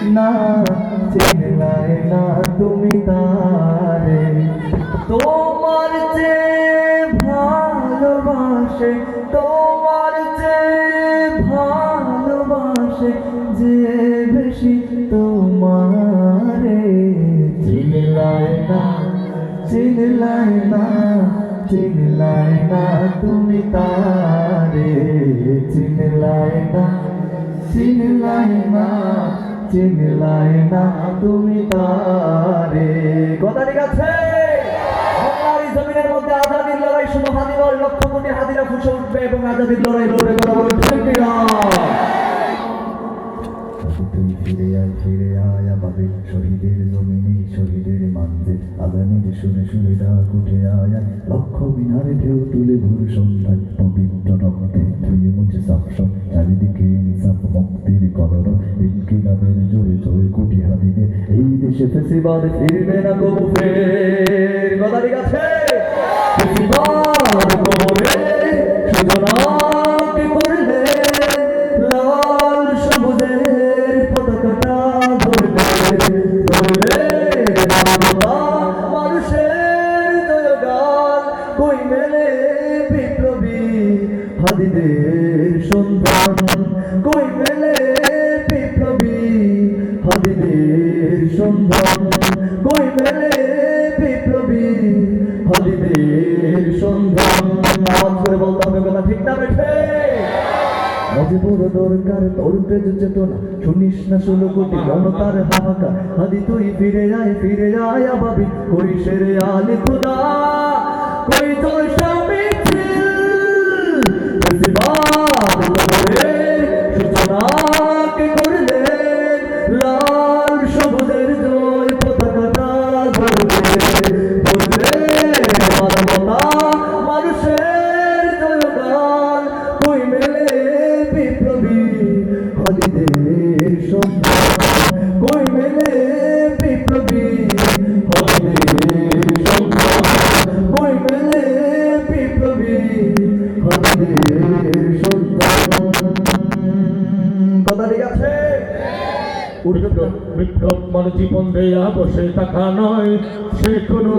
না চিনলাই না তুমি তারে তোমার চেয়ে ভালোবাসে তোমার চেয়ে ভালোবাসে যে বেশি তোমারে চিনলাই না চিনলাই না চিনলাই না তুমি তারে চিনলাই না চিনলাই না চিনলাই না তুমি তারে কথা ঠিক আছে বাংলার এই জমিনের মধ্যে আজাদির লড়াই শুধু হাদিবার লক্ষ কোটি হাদিরা ফুসে উঠবে এবং আজাদির লড়াই লড়বে কথা বলুন ঠিক কিনা তুই ফিরে আয় আবাবে শহীদের জমিনে শহীদের মাঝে আজানের শুনে শুনে ডাক উঠে আয় লক্ষ বিনারে ঢেউ তুলে ভোর সন্ধ্যায় পবিত্র রক্তে ধুয়ে মুছে সাফসব চারিদিকে ইনসাফ মুক্তির কলর ইনকিলাবের জোরে জোরে কোটি হাদিদে এই দেশে ফেসিবাদ ফিরবে না কবু ফের কথা ঠিক আছে ফেসিবাদ কবরে সুজনাকে করলে লাল সবুজের পতাকাটা ধরবে ধরবে মানুষের জয়গান কই মেলে বিপ্লবী হাদিদের সন্ধান কই মেলে বিপ্লবী হাদিদের সন্ধান কই মেলে বিপ্লবী হাদিদের সন্ধান আওয়াজ করে বলতে হবে কথা ঠিক না বেঠে আজ বড় দরকার তোর তেজ চেতনা শুনিস না 16 কোটি জনতার হাহাকার হাদি তুই ফিরে আয় আবাবি কই শেরে আলে খুদা কই তোর স্বামী ফেসিবাদ করে সূচনাকে করলে লাল সবুজের জয় পতাকাটা ধরবে ধরবে মানবতা মানুষের জয়গান কই মেলে বিপ্লবী হাদিদের সন্ধান কই মেলে বিপ্লবী হাদিদের সন্ধান কই মেলে বিপ্লবী হাদিদের সন্ধান কথা ঠিক আছে বিপ্লব মানে জীবন দেয়া বসে থাকা নয় সে কোনো